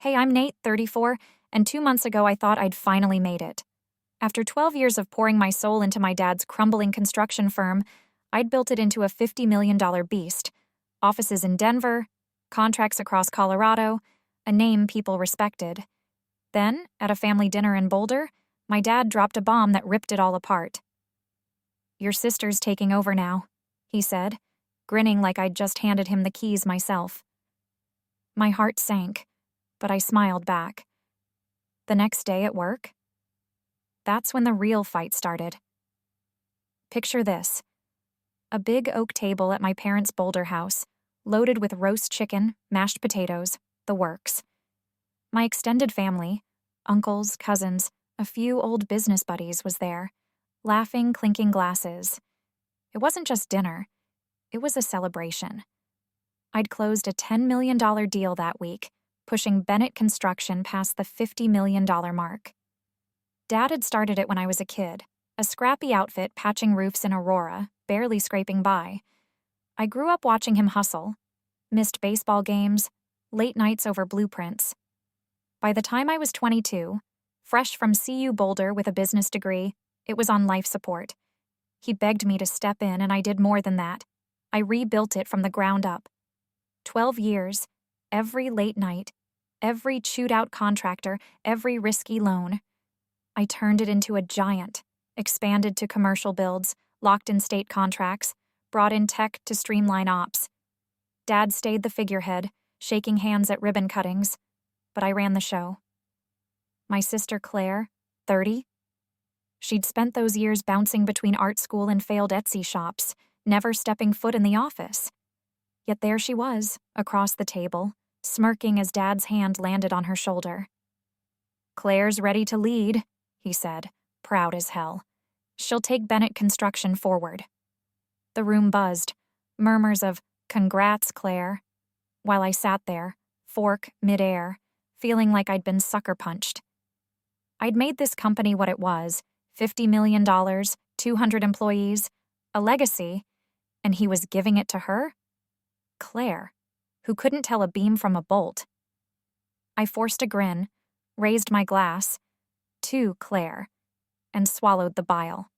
Hey, I'm Nate, 34, and 2 months ago I thought I'd finally made it. After 12 years of pouring my soul into my dad's crumbling construction firm, I'd built it into a $50 million beast. Offices in Denver, contracts across Colorado, a name people respected. Then, at a family dinner in Boulder, my dad dropped a bomb that ripped it all apart. "Your sister's taking over now," he said, grinning like I'd just handed him the keys myself. My heart sank, but I smiled back. The next day at work? That's when the real fight started. Picture this: a big oak table at my parents' Boulder house, loaded with roast chicken, mashed potatoes, the works. My extended family, uncles, cousins, a few old business buddies, was there, laughing, clinking glasses. It wasn't just dinner, it was a celebration. I'd closed a $10 million deal that week, pushing Bennett Construction past the $50 million mark. Dad had started it when I was a kid, a scrappy outfit patching roofs in Aurora, barely scraping by. I grew up watching him hustle, missed baseball games, late nights over blueprints. By the time I was 22, fresh from CU Boulder with a business degree, it was on life support. He begged me to step in, and I did more than that. I rebuilt it from the ground up. 12 years, every late night, every chewed-out contractor, every risky loan. I turned it into a giant, expanded to commercial builds, locked in state contracts, brought in tech to streamline ops. Dad stayed the figurehead, shaking hands at ribbon cuttings, but I ran the show. My sister Claire, 30. She'd spent those years bouncing between art school and failed Etsy shops, never stepping foot in the office. Yet there she was, across the table, smirking as Dad's hand landed on her shoulder. "Claire's ready to lead," he said, proud as hell. "She'll take Bennett Construction forward." The room buzzed, murmurs of, "Congrats, Claire," while I sat there, fork midair, feeling like I'd been sucker punched. I'd made this company what it was, $50 million, 200 employees, a legacy, and he was giving it to her? Claire, who couldn't tell a beam from a bolt. I forced a grin, raised my glass, to Claire, and swallowed the bile.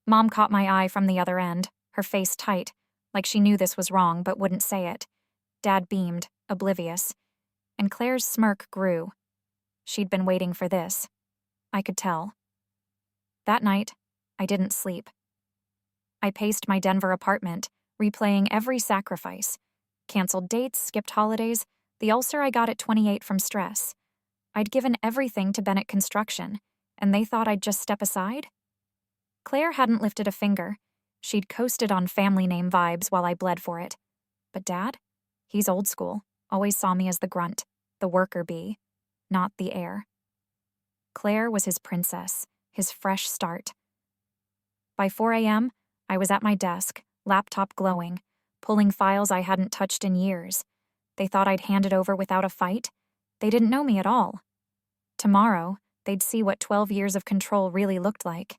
Mom caught my eye from the other end, her face tight, like she knew this was wrong but wouldn't say it. Dad beamed, oblivious, and Claire's smirk grew. She'd been waiting for this. I could tell. That night, I didn't sleep. I paced my Denver apartment, replaying every sacrifice. Canceled dates, skipped holidays, the ulcer I got at 28 from stress. I'd given everything to Bennett Construction, and they thought I'd just step aside? Claire hadn't lifted a finger. She'd coasted on family name vibes while I bled for it. But Dad? He's old school, always saw me as the grunt, the worker bee, not the heir. Claire was his princess, his fresh start. By 4 a.m., I was at my desk, laptop glowing, pulling files I hadn't touched in years. They thought I'd hand it over without a fight. They didn't know me at all. Tomorrow, they'd see what 12 years of control really looked like.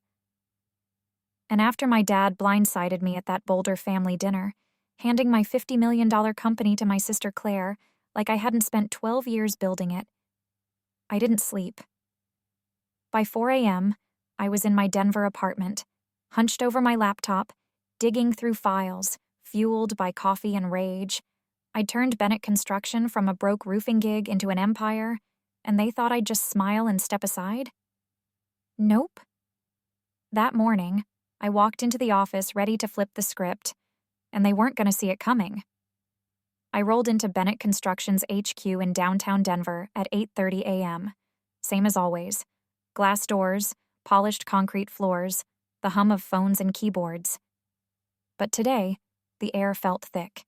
And after my dad blindsided me at that Boulder family dinner, handing my $50 million company to my sister Claire like I hadn't spent 12 years building it, I didn't sleep. By 4 a.m., I was in my Denver apartment, hunched over my laptop, digging through files, fueled by coffee and rage. I'd turned Bennett Construction from a broke roofing gig into an empire, and they thought I'd just smile and step aside? Nope. That morning, I walked into the office ready to flip the script, and they weren't going to see it coming. I rolled into Bennett Construction's HQ in downtown Denver at 8:30 a.m. Same as always. Glass doors, polished concrete floors, the hum of phones and keyboards. But today, the air felt thick.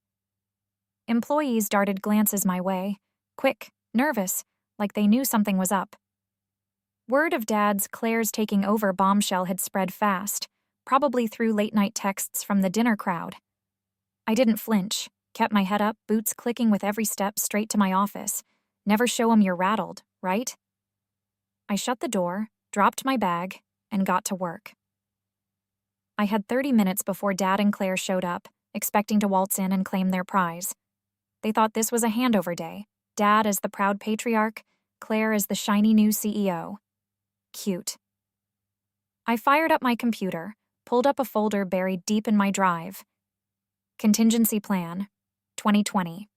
Employees darted glances my way, quick, nervous, like they knew something was up. Word of Dad's "Claire's taking over" bombshell had spread fast, probably through late-night texts from the dinner crowd. I didn't flinch, kept my head up, boots clicking with every step straight to my office. Never show 'em you're rattled, right? I shut the door, dropped my bag, and got to work. I had 30 minutes before Dad and Claire showed up, expecting to waltz in and claim their prize. They thought this was a handover day, Dad as the proud patriarch, Claire as the shiny new CEO. Cute. I fired up my computer, pulled up a folder buried deep in my drive. Contingency Plan, 2020.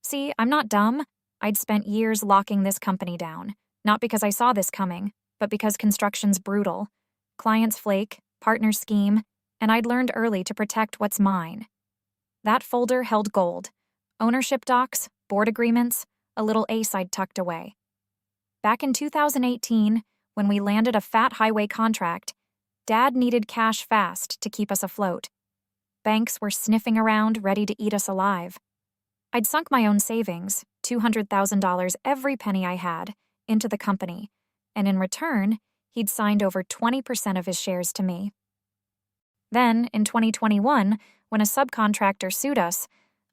See, I'm not dumb. I'd spent years locking this company down, not because I saw this coming, but because construction's brutal. Clients flake, partners scheme, and I'd learned early to protect what's mine. That folder held gold. Ownership docs, board agreements, a little ace I'd tucked away. Back in 2018, when we landed a fat highway contract, Dad needed cash fast to keep us afloat. Banks were sniffing around, ready to eat us alive. I'd sunk my own savings, $200,000 every penny I had, into the company, and in return, he'd signed over 20% of his shares to me. Then, in 2021, when a subcontractor sued us,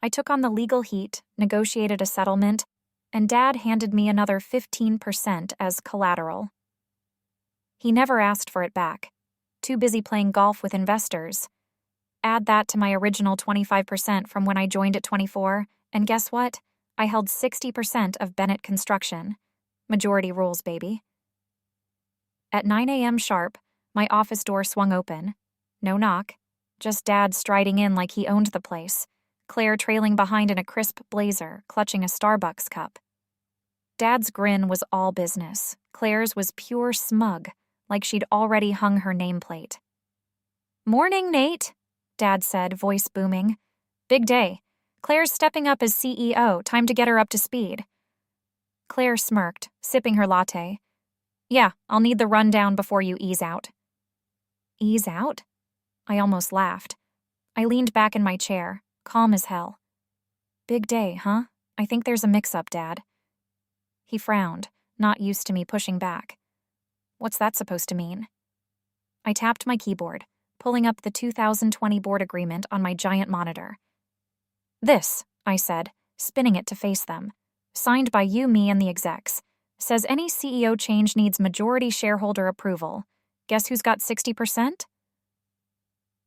I took on the legal heat, negotiated a settlement, and Dad handed me another 15% as collateral. He never asked for it back. Too busy playing golf with investors. Add that to my original 25% from when I joined at 24, and guess what? I held 60% of Bennett Construction. Majority rules, baby. At 9 a.m. sharp, my office door swung open. No knock. Just Dad striding in like he owned the place. Claire trailing behind in a crisp blazer, clutching a Starbucks cup. Dad's grin was all business. Claire's was pure smug, like she'd already hung her nameplate. "Morning, Nate," Dad said, voice booming. "Big day. Claire's stepping up as CEO. Time to get her up to speed." Claire smirked, sipping her latte. "Yeah, I'll need the rundown before you ease out." Ease out? I almost laughed. I leaned back in my chair, calm as hell. "Big day, huh? I think there's a mix-up, Dad." He frowned, not used to me pushing back. "What's that supposed to mean?" I tapped my keyboard, pulling up the 2020 board agreement on my giant monitor. "This," I said, spinning it to face them. "Signed by you, me, and the execs. Says any CEO change needs majority shareholder approval. Guess who's got 60%?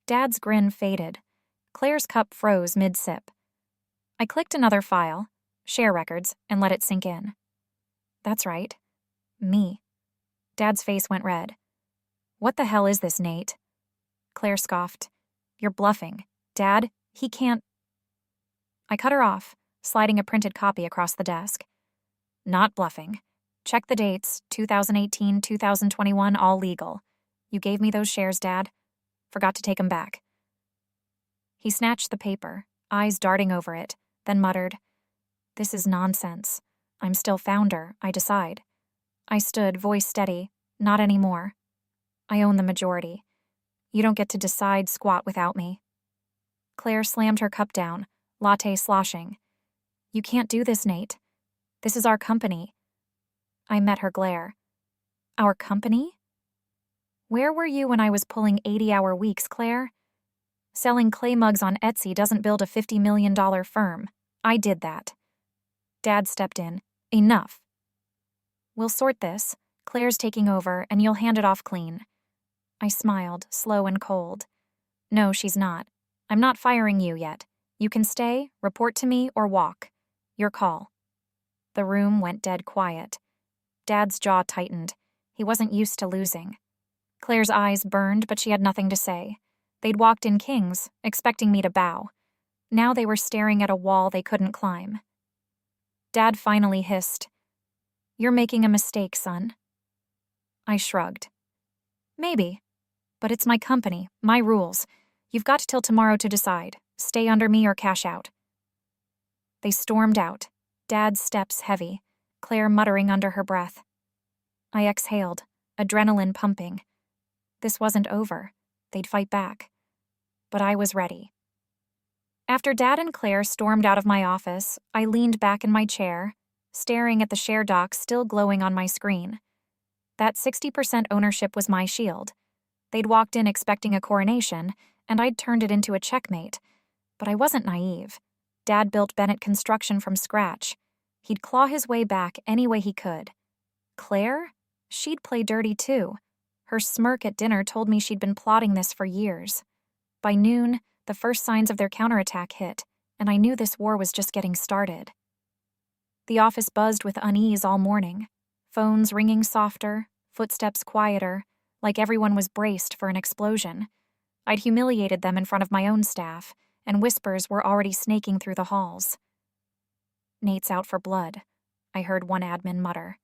Dad's grin faded. Claire's cup froze mid-sip. I clicked another file, share records, and let it sink in. That's right. Me. Dad's face went red. "What the hell is this, Nate?" Claire scoffed. "You're bluffing. Dad, he can't—" I cut her off, sliding a printed copy across the desk. "Not bluffing. Check the dates, 2018, 2021, all legal. You gave me those shares, Dad. Forgot to take 'em back." He snatched the paper, eyes darting over it, then muttered, "This is nonsense. I'm still founder, I decide." I stood, voice steady. "Not anymore. I own the majority. You don't get to decide squat without me." Claire slammed her cup down, latte sloshing. "You can't do this, Nate. This is our company." I met her glare. "Our company? Where were you when I was pulling 80-hour weeks, Claire? Selling clay mugs on Etsy doesn't build a $50 million firm. I did that." Dad stepped in. "Enough. We'll sort this. Claire's taking over, and you'll hand it off clean." I smiled, slow and cold. "No, she's not. I'm not firing you yet. You can stay, report to me, or walk. Your call." The room went dead quiet. Dad's jaw tightened. He wasn't used to losing. Claire's eyes burned, but she had nothing to say. They'd walked in kings, expecting me to bow. Now they were staring at a wall they couldn't climb. Dad finally hissed, "You're making a mistake, son." I shrugged. "Maybe. But it's my company, my rules. You've got till tomorrow to decide. Stay under me or cash out." They stormed out, Dad's steps heavy, Claire muttering under her breath. I exhaled, adrenaline pumping. This wasn't over. They'd fight back. But I was ready. After Dad and Claire stormed out of my office, I leaned back in my chair, staring at the share docs still glowing on my screen. That 60% ownership was my shield. They'd walked in expecting a coronation, and I'd turned it into a checkmate. But I wasn't naive. Dad built Bennett Construction from scratch. He'd claw his way back any way he could. Claire? She'd play dirty too. Her smirk at dinner told me she'd been plotting this for years. By noon, the first signs of their counterattack hit, and I knew this war was just getting started. The office buzzed with unease all morning. Phones ringing softer, footsteps quieter, like everyone was braced for an explosion. I'd humiliated them in front of my own staff, and whispers were already snaking through the halls. "Nate's out for blood," I heard one admin mutter.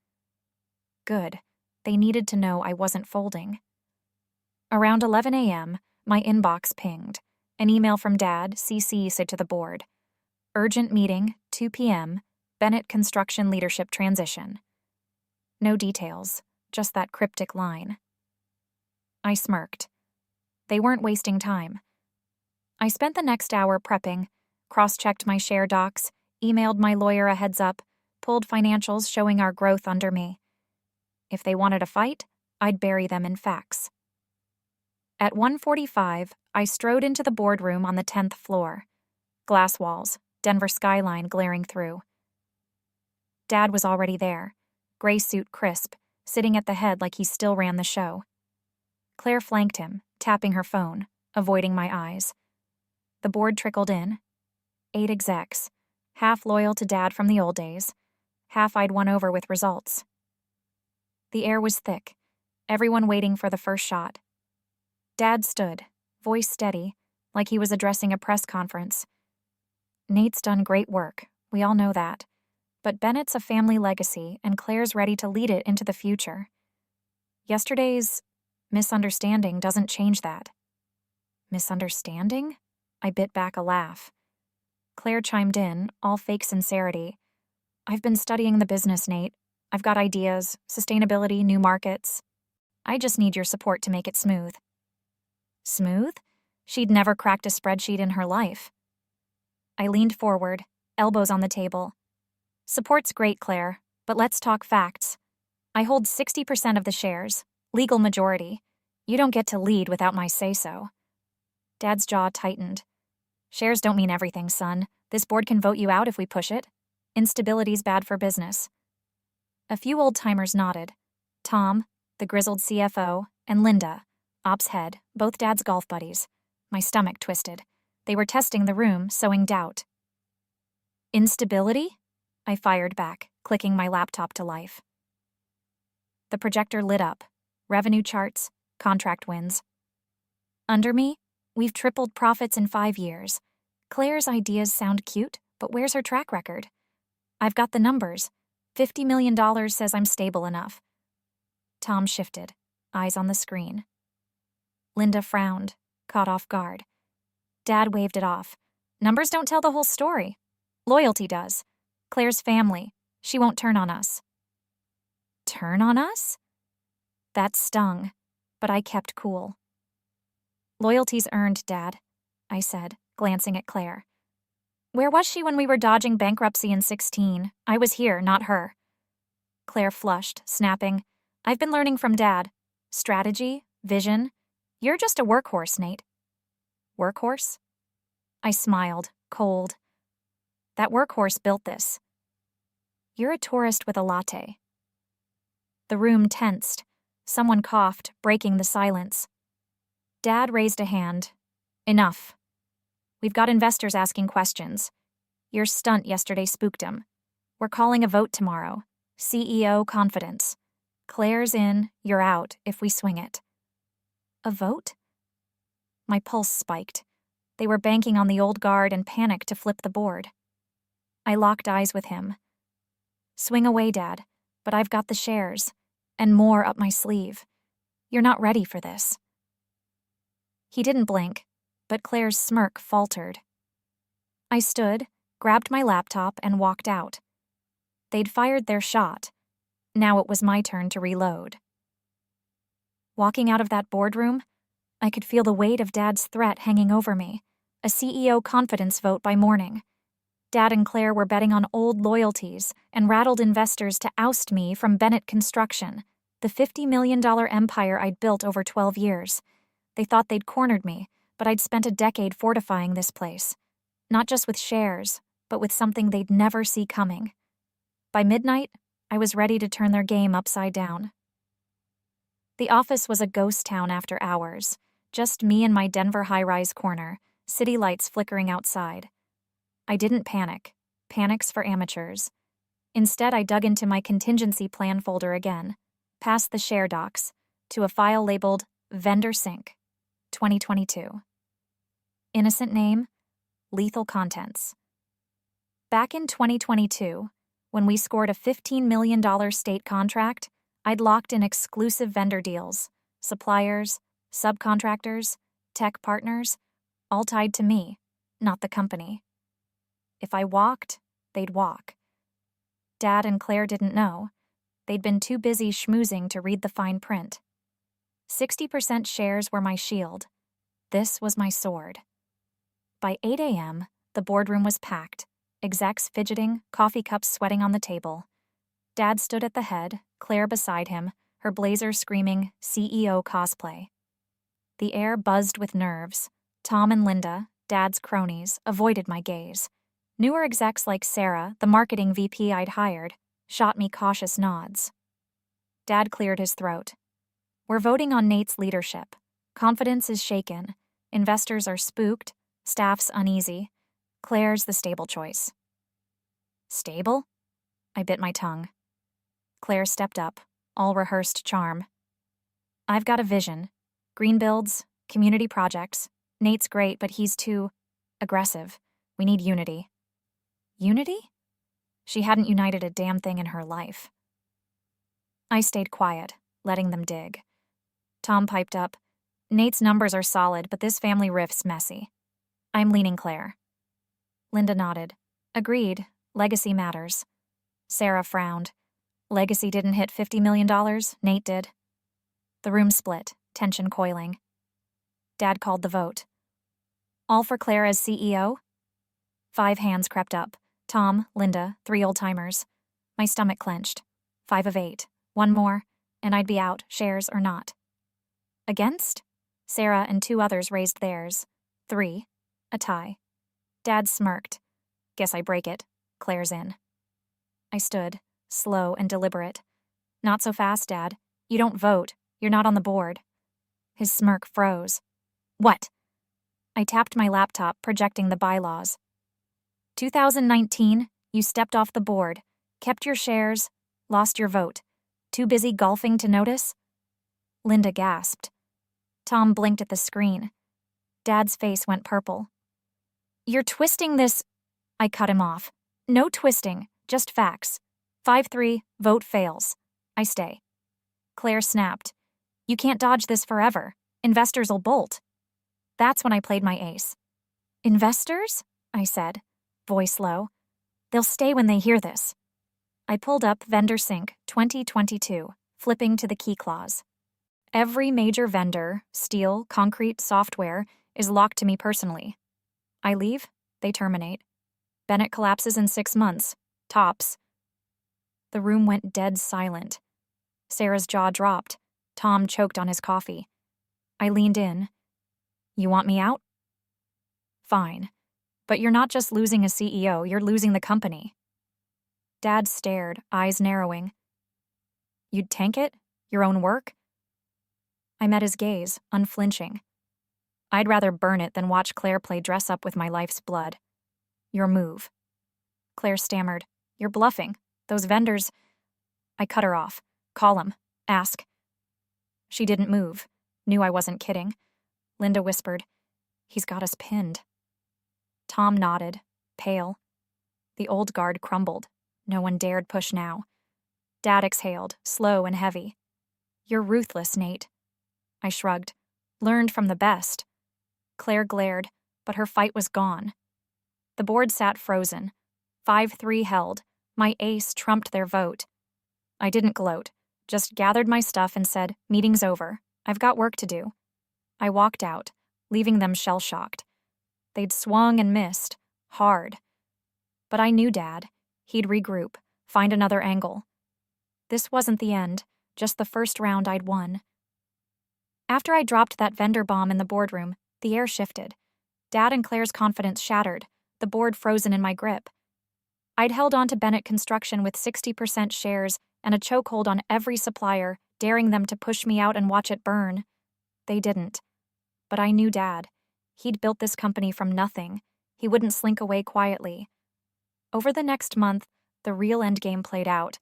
Good. They needed to know I wasn't folding. Around 11 a.m., my inbox pinged. An email from Dad, CC said to the board. "Urgent meeting, 2 p.m., Bennett Construction Leadership Transition." No details, just that cryptic line. I smirked. They weren't wasting time. I spent the next hour prepping, cross-checked my share docs, emailed my lawyer a heads up, pulled financials showing our growth under me. If they wanted a fight, I'd bury them in facts. At 1:45, I strode into the boardroom on the 10th floor. Glass walls, Denver skyline glaring through. Dad was already there, gray suit crisp, sitting at the head like he still ran the show. Claire flanked him, tapping her phone, avoiding my eyes. The board trickled in. 8 execs, half loyal to Dad from the old days, half I'd won over with results. The air was thick, everyone waiting for the first shot. Dad stood, voice steady, like he was addressing a press conference. "Nate's done great work, we all know that. But Bennett's a family legacy, and Claire's ready to lead it into the future. Yesterday's misunderstanding doesn't change that." "Misunderstanding?" I bit back a laugh. Claire chimed in, all fake sincerity. "I've been studying the business, Nate. I've got ideas, sustainability, new markets. I just need your support to make it smooth." Smooth? She'd never cracked a spreadsheet in her life. I leaned forward, elbows on the table. "Support's great, Claire, but let's talk facts. I hold 60% of the shares, legal majority. You don't get to lead without my say-so." Dad's jaw tightened. "Shares don't mean everything, son. This board can vote you out if we push it. Instability's bad for business." A few old-timers nodded. Tom, the grizzled CFO, and Linda, ops head, both Dad's golf buddies. My stomach twisted. They were testing the room, sowing doubt. "Instability?" I fired back, clicking my laptop to life. The projector lit up. Revenue charts, contract wins. Under me, we've tripled profits in 5 years. Claire's ideas sound cute, but where's her track record? I've got the numbers. $50 million says I'm stable enough. Tom shifted, eyes on the screen. Linda frowned, caught off guard. Dad waved it off. "Numbers don't tell the whole story. Loyalty does. Claire's family. She won't turn on us." Turn on us? That stung, but I kept cool. "Loyalty's earned, Dad," I said, glancing at Claire. "Where was she when we were dodging bankruptcy in 16? I was here, not her." Claire flushed, snapping, "I've been learning from Dad. Strategy, vision. You're just a workhorse, Nate." "Workhorse?" I smiled, cold. "That workhorse built this. You're a tourist with a latte." The room tensed. Someone coughed, breaking the silence. Dad raised a hand. "Enough. We've got investors asking questions. Your stunt yesterday spooked them. We're calling a vote tomorrow. CEO confidence. Claire's in, you're out if we swing it." A vote? My pulse spiked. They were banking on the old guard and panic to flip the board. I locked eyes with him. "Swing away, Dad, but I've got the shares, and more up my sleeve. You're not ready for this." He didn't blink, but Claire's smirk faltered. I stood, grabbed my laptop, and walked out. They'd fired their shot. Now it was my turn to reload. Walking out of that boardroom, I could feel the weight of Dad's threat hanging over me, a CEO confidence vote by morning. Dad and Claire were betting on old loyalties and rattled investors to oust me from Bennett Construction, the $50 million empire I'd built over 12 years. They thought they'd cornered me, but I'd spent a decade fortifying this place. Not just with shares, but with something they'd never see coming. By midnight, I was ready to turn their game upside down. The office was a ghost town after hours, just me and my Denver high-rise corner, city lights flickering outside. I didn't panic. Panic's for amateurs. Instead, I dug into my contingency plan folder again, past the share docs, to a file labeled Vendor Sync, 2022. Innocent name, lethal contents. Back in 2022, when we scored a $15 million state contract, I'd locked in exclusive vendor deals, suppliers, subcontractors, tech partners, all tied to me, not the company. If I walked, they'd walk. Dad and Claire didn't know. They'd been too busy schmoozing to read the fine print. 60% shares were my shield. This was my sword. By 8 a.m., the boardroom was packed, execs fidgeting, coffee cups sweating on the table. Dad stood at the head, Claire beside him, her blazer screaming CEO cosplay. The air buzzed with nerves. Tom and Linda, Dad's cronies, avoided my gaze. Newer execs like Sarah, the marketing VP I'd hired, shot me cautious nods. Dad cleared his throat. We're voting on Nate's leadership. Confidence is shaken. Investors are spooked. Staff's uneasy. Claire's the stable choice. Stable? I bit my tongue. Claire stepped up, all rehearsed charm. I've got a vision. Green builds, community projects. Nate's great, but he's too aggressive. We need unity. Unity? She hadn't united a damn thing in her life. I stayed quiet, letting them dig. Tom piped up. Nate's numbers are solid, but this family rift's messy. I'm leaning Claire. Linda nodded. Agreed. Legacy matters. Sarah frowned. Legacy didn't hit $50 million, Nate did. The room split, tension coiling. Dad called the vote. All for Claire as CEO? 5 hands crept up. Tom, Linda, 3 old-timers. My stomach clenched. 5 of 8. 1 more, and I'd be out, shares or not. Against? Sarah and 2 others raised theirs. 3. A tie. Dad smirked. Guess I break it. Claire's in. I stood, slow and deliberate. Not so fast, Dad. You don't vote. You're not on the board. His smirk froze. What? I tapped my laptop, projecting the bylaws. 2019, you stepped off the board, kept your shares, lost your vote. Too busy golfing to notice? Linda gasped. Tom blinked at the screen. Dad's face went purple. You're twisting this. I cut him off. No twisting, just facts. 5-3, vote fails. I stay. Claire snapped. You can't dodge this forever. Investors'll bolt. That's when I played my ace. Investors? I said, voice low. They'll stay when they hear this. I pulled up Vendor Sync 2022, flipping to the key clause. Every major vendor, steel, concrete, software, is locked to me personally. I leave, they terminate. Bennett collapses in 6 months. Tops. The room went dead silent. Sarah's jaw dropped. Tom choked on his coffee. I leaned in. You want me out? Fine. But you're not just losing a CEO, you're losing the company. Dad stared, eyes narrowing. You'd tank it? Your own work? I met his gaze, unflinching. I'd rather burn it than watch Claire play dress up with my life's blood. Your move. Claire stammered. You're bluffing. Those vendors. I cut her off. Call him. Ask. She didn't move. Knew I wasn't kidding. Linda whispered. He's got us pinned. Tom nodded, pale. The old guard crumbled. No one dared push now. Dad exhaled, slow and heavy. You're ruthless, Nate. I shrugged. Learned from the best. Claire glared, but her fight was gone. The board sat frozen. 5-3 held. My ace trumped their vote. I didn't gloat, just gathered my stuff and said, meeting's over. I've got work to do. I walked out, leaving them shell-shocked. They'd swung and missed, hard. But I knew Dad. He'd regroup, find another angle. This wasn't the end, just the first round I'd won. After I dropped that vendor bomb in the boardroom, the air shifted. Dad and Claire's confidence shattered, the board frozen in my grip. I'd held on to Bennett Construction with 60% shares and a chokehold on every supplier, daring them to push me out and watch it burn. They didn't. But I knew Dad. He'd built this company from nothing. He wouldn't slink away quietly. Over the next month, The real endgame played out,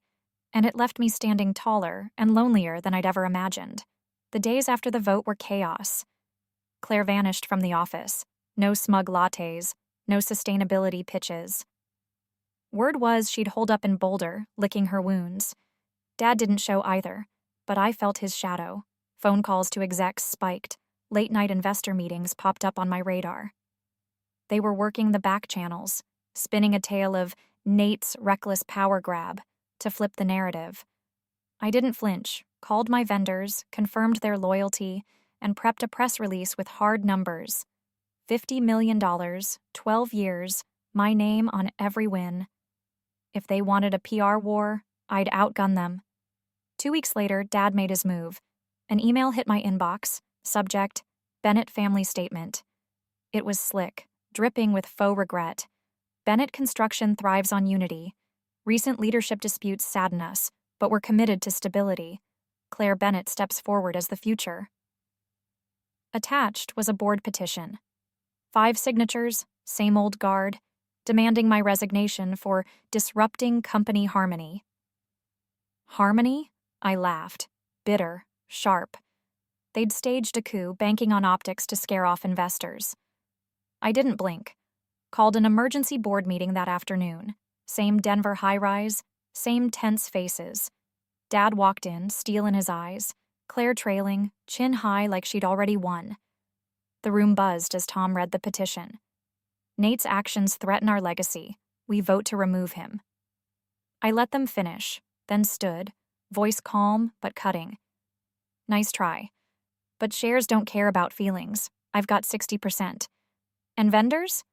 and it left me standing taller and lonelier than I'd ever imagined. The days after the vote were chaos. Claire vanished from the office. No smug lattes, no sustainability pitches. Word was she'd holed up in Boulder, licking her wounds. Dad didn't show either, but I felt his shadow. Phone calls to execs spiked. Late-night investor meetings popped up on my radar. They were working the back channels, spinning a tale of Nate's reckless power grab to flip the narrative. I didn't flinch, called my vendors, confirmed their loyalty, and prepped a press release with hard numbers. $50 million, 12 years, my name on every win. If they wanted a PR war, I'd outgun them. 2 weeks later, Dad made his move. An email hit my inbox, subject, Bennett family statement. It was slick, dripping with faux regret. Bennett Construction thrives on unity. Recent leadership disputes sadden us, but we're committed to stability. Claire Bennett steps forward as the future. Attached was a board petition. 5 signatures, same old guard, demanding my resignation for disrupting company harmony. Harmony? I laughed. Bitter, sharp. They'd staged a coup, banking on optics to scare off investors. I didn't blink. Called an emergency board meeting that afternoon. Same Denver high-rise, same tense faces. Dad walked in, steel in his eyes, Claire trailing, chin high like she'd already won. The room buzzed as Tom read the petition. Nate's actions threaten our legacy. We vote to remove him. I let them finish, then stood, voice calm but cutting. Nice try. But shares don't care about feelings. I've got 60%. And vendors?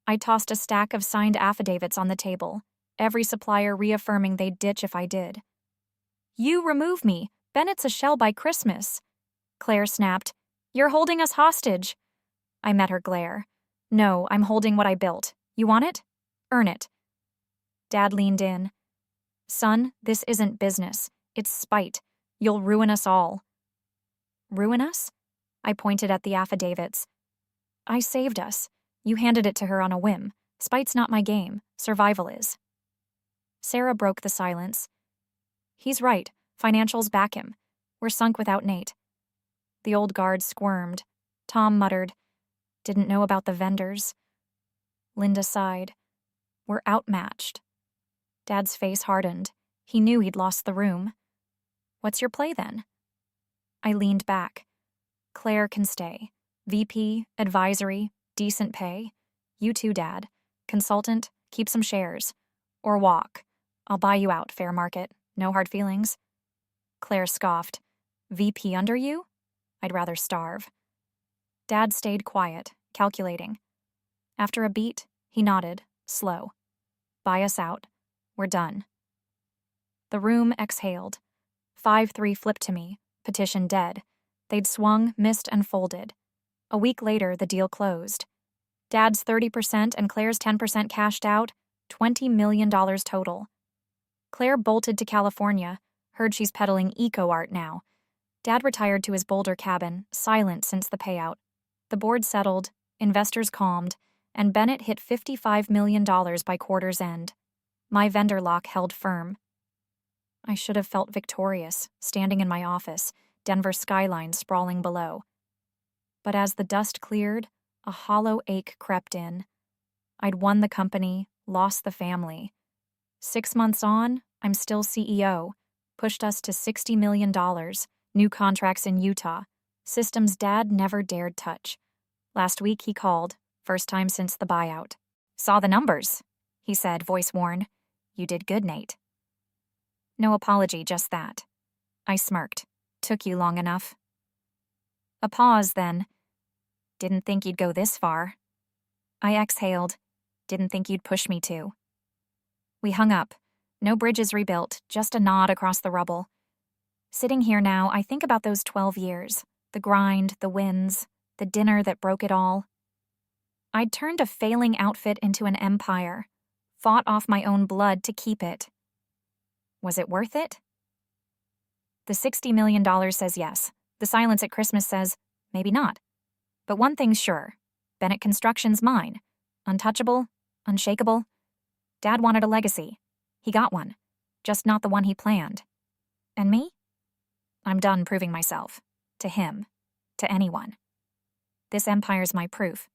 I tossed a stack of signed affidavits on the table, every supplier reaffirming they'd ditch if I did. You remove me. Bennett's a shell by Christmas. Claire snapped. You're holding us hostage. I met her glare. No, I'm holding what I built. You want it? Earn it. Dad leaned in. Son, this isn't business. It's spite. You'll ruin us all. Ruin us? I pointed at the affidavits. I saved us. You handed it to her on a whim. Spite's not my game. Survival is. Sarah broke the silence. He's right. Financials back him. We're sunk without Nate. The old guard squirmed. Tom muttered, Didn't know about the vendors. Linda sighed. We're outmatched. Dad's face hardened. He knew he'd lost the room. What's your play then? I leaned back. Claire can stay. VP, advisory, decent pay. You too, Dad. Consultant, keep some shares. Or walk. I'll buy you out, fair market. No hard feelings. Claire scoffed. VP under you? I'd rather starve. Dad stayed quiet, calculating. After a beat, he nodded, slow. Buy us out. We're done. The room exhaled. 5-3 flipped to me, petition dead. They'd swung, missed, and folded. A week later, the deal closed. Dad's 30% and Claire's 10% cashed out, $20 million total. Claire bolted to California, heard she's peddling eco-art now. Dad retired to his Boulder cabin, silent since the payout. The board settled, investors calmed, and Bennett hit $55 million by quarter's end. My vendor lock held firm. I should have felt victorious, standing in my office, Denver skyline sprawling below. But as the dust cleared, a hollow ache crept in. I'd won the company, lost the family. 6 months on, I'm still CEO, pushed us to $60 million, new contracts in Utah, systems Dad never dared touch. Last week he called, first time since the buyout. Saw the numbers, he said, voice worn. You did good, Nate. No apology, just that. I smirked. Took you long enough. A pause, then. Didn't think you'd go this far. I exhaled. Didn't think you'd push me to. We hung up. No bridges rebuilt, just a nod across the rubble. Sitting here now, I think about those 12 years. The grind, the wins, the dinner that broke it all. I'd turned a failing outfit into an empire. Fought off my own blood to keep it. Was it worth it? The $60 million says yes. The silence at Christmas says, maybe not. But one thing's sure. Bennett Construction's mine. Untouchable, unshakable. Dad wanted a legacy. He got one, just not the one he planned. And me? I'm done proving myself. To him. To anyone. This empire's my proof.